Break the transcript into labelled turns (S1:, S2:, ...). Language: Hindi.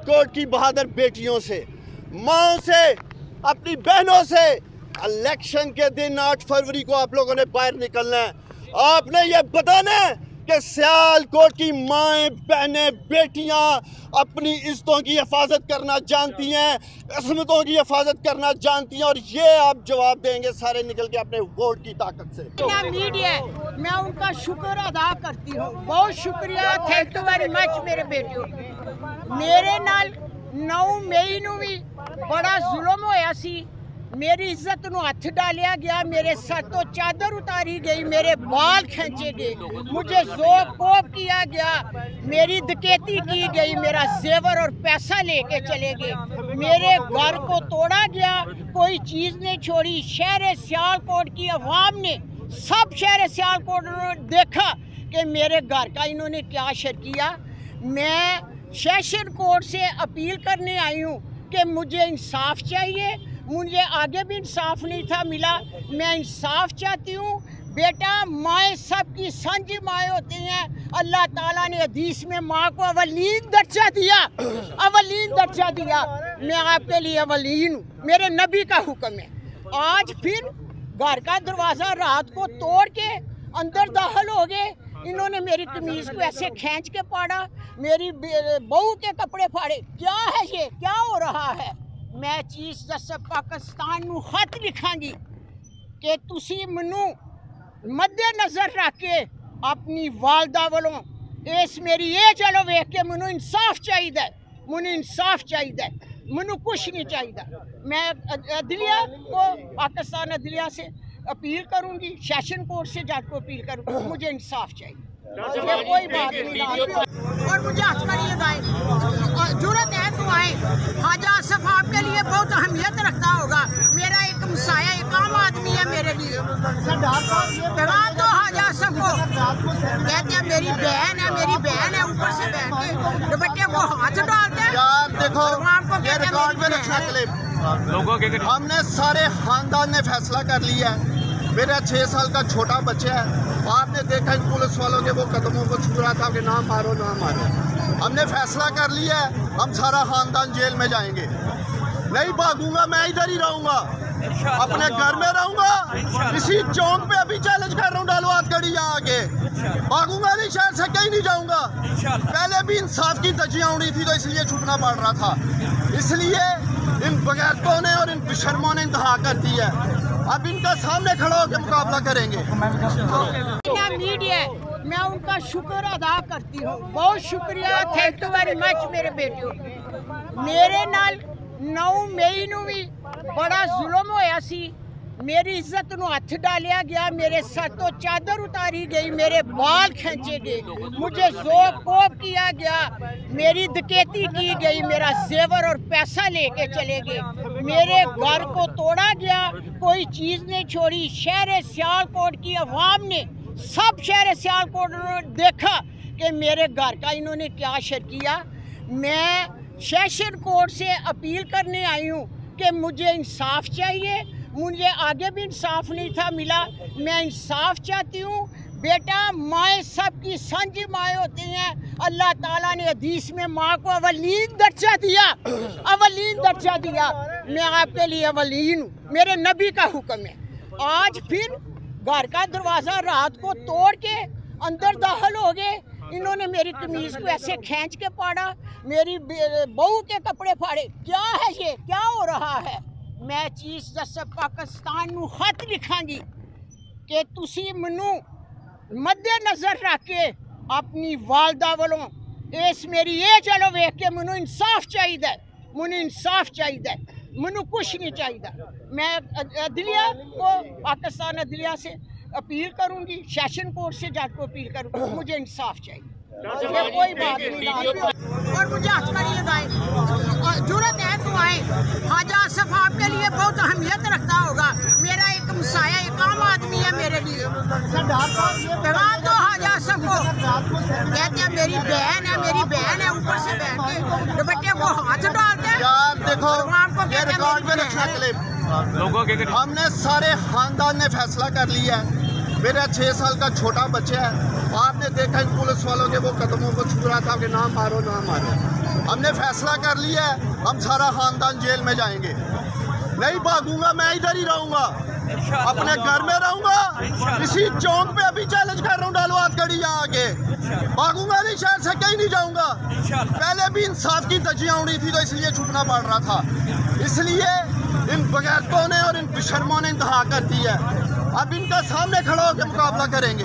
S1: सियालकोट की बहादुर बेटियों से, माँ से, अपनी बहनों से इलेक्शन के दिन 8 फरवरी को आप लोगों ने बाहर निकलना है। आपने ये बताना है कि सियालकोट की माएँ, बहनें, बेटियां अपनी इज्जतों की हिफाजत करना जानती हैं, असमतों की हिफाजत करना जानती हैं, और ये आप जवाब देंगे सारे निकल के अपने वोट की ताकत से।
S2: मीडिया, मैं उनका शुक्र अदा करती हूँ, बहुत शुक्रिया, थैंक यू वेरी मच मेरे बेटियों। मेरे नाल 9 मई नूं भी बड़ा जुल्म होया सी, मेरी इज्जत नूं हथ डालिया गया, मेरे सर तो चादर उतारी गई, मेरे बाल खींचे गए, मुझे जोर कोप किया गया, मेरी डकैती की गई, मेरा जेवर और पैसा लेके चले गए, मेरे घर को तोड़ा गया, कोई चीज़ नहीं छोड़ी। शहर सियालकोट की अवाम ने, सब शहर सियालकोट ने देखा कि मेरे घर का इन्होंने क्या शर किया। मैं सेशन कोर्ट से अपील करने आई हूँ कि मुझे इंसाफ चाहिए, मुझे आगे भी इंसाफ नहीं था मिला, मैं इंसाफ चाहती हूँ। बेटा, माएँ सबकी सांझी माएँ होती हैं, अल्लाह ताला ने हदीस में माँ को अवलीन दर्जा दिया, अवलीन दर्जा दिया, मैं आपके लिए अवलीन हूँ, मेरे नबी का हुक्म है। आज फिर घर का दरवाज़ा रात को तोड़ के अंदर दाखिल हो गए, इन्होंने मेरी कमीज़ को ऐसे खींच के पाड़ा, मेरी बहू के कपड़े फाड़े। क्या है ये, क्या हो रहा है? मैं चीफ जस्टिस पाकिस्तान नूं खत लिखांगी कि तुसी मनु मद्देनजर रख के अपनी वालदा वालों इस मेरी ये चलो वेख के मनु इंसाफ चाहिए, मनु इंसाफ चाहिए, मनु कुछ नहीं चाहिए। मैं अदलिया को, पाकिस्तान अदलिया से अपील करूंगी, सेशन कोर्ट से जज को अपील करूंगी, मुझे इंसाफ चाहिए, मुझे कोई बात नहीं। और मुझे हथ करिएगा, जरूरत है तो आए। ख्वाजा आसिफ आपके लिए बहुत अहमियत रखता होगा, मेरा एक मसाया, एक आम आदमी है मेरे लिए। पैगाम दो ख्वाजा आसिफ को, कहते हैं मेरी बहन है, मेरी बहन है, ऊपर से बैठ के दुपट्टे को हाथ डालते हैं।
S1: यार देखो, ये रिकॉर्ड में रखना क्लिप लोगों के, हमने सारे खानदान ने फैसला कर लिया है। मेरा 6 साल का छोटा बच्चा है, आपने देखा इन पुलिस वालों के वो कदमों को छू रहा था कि ना मारो ना मारो। हमने फैसला कर लिया है, हम सारा खानदान जेल में जाएंगे, नहीं भागूंगा, मैं इधर ही रहूंगा, अपने घर में रहूंगा। इसी चौक पे अभी चैलेंज कर रहा हूँ, डालो हाथ गड़ी यहाँ आके, भागूंगा नहीं, शहर से कहीं नहीं जाऊंगा। पहले भी इंसाफ की धज्जियां उड़ी थी तो इसलिए छुटना पड़ रहा था, इसलिए इन बगैरतों ने और इन बेशर्मों ने इंतहा कर दी है। अब इनका सामने खड़ा होकर मुकाबला करेंगे।
S2: मीडिया, मैं उनका शुक्र अदा करती हूँ, बहुत शुक्रिया, थैंक यू वेरी मच मेरे बेटियों। मेरे नाल 9 मई नूं भी बड़ा जुल्म होया सी, मेरी इज्जत नूं हथ डालिया गया, मेरे सर तो चादर उतारी गई, मेरे बाल खींचे गए, मुझे जोर कोप किया गया, मेरी डकैती की गई, मेरा जेवर और पैसा लेके चले गए, मेरे घर को तोड़ा गया, कोई चीज़ नहीं छोड़ी। शहर सियालकोट की अवाम ने, सब शहर सियालकोट ने देखा कि मेरे घर का इन्होंने क्या शर किया। मैं सेशन कोर्ट से अपील करने आई हूँ कि मुझे इंसाफ चाहिए, मुझे आगे भी इंसाफ नहीं था मिला, मैं इंसाफ चाहती हूँ। बेटा, माएँ सबकी सांझी माएँ होती हैं, अल्लाह ताला ने हदीस में माँ को अवलीन दर्जा दिया, अवलीन दर्जा दिया, मैं आपके लिए अवलीन हूँ, मेरे नबी का हुक्म है। आज फिर घर का दरवाज़ा रात को तोड़ के अंदर दाखिल हो गए, इन्होंने मेरी कमीज़ को ऐसे खींच के पाड़ा, मेरी बहू के कपड़े फाड़े। क्या है ये, क्या हो रहा है? मैं चीफ जस्टिस पाकिस्तान नूं खत लिखांगी कि तुसी मनु मद्देनजर रख के अपनी वालदा वालों इस मेरी ये चलो वेख के मनु इंसाफ चाहिए, मनु इंसाफ चाहिए, मनु कुछ नहीं चाहिए। मैं अदलिया को, पाकिस्तान अदलिया से अपील करूंगी, सेशन कोर्ट से जज को अपील करूंगी, मुझे इंसाफ चाहिए, मुझे कोई बात नहीं। और मुझे हथ करिएगा, जरूरत है तो आए। ख्वाजा आसिफ आपके लिए बहुत अहमियत रखता होगा, मेरा एक मसाया, एक आम आदमी है मेरे लिए। पैगाम दो ख्वाजा आसिफ को, कहते हैं मेरी बहन है, मेरी बहन है, ऊपर से बैठ के दुपट्टे को हाथ डालते हैं। यार देखो, ये रिकॉर्ड में रखना क्लिप लोगों के, हमने सारे खानदान ने फैसला कर लिया है। मेरा 6 साल का छोटा बच्चा है, आपने देखा इन पुलिस वालों के वो कदमों को छू रहा था कि ना मारो ना मारो।
S1: हमने फैसला कर लिया है, हम सारा खानदान जेल में जाएंगे। नहीं भागूंगा, मैं इधर ही रहूंगा, अपने घर में रहूंगा। इसी चौक पे अभी चैलेंज कर रहा हूँ, डालो हाथ कड़ी यहाँ आके। भागूंगा नहीं, शहर से कहीं नहीं जाऊंगा। पहले भी इंसाफ की धज्जियां उड़ी थी तो इसलिए छुपना पड़ रहा था। इसलिए इन बगैरतों ने और इन बेशर्मों ने इंतहा कर दी है। अब इनका सामने खड़ा होकर मुकाबला करेंगे।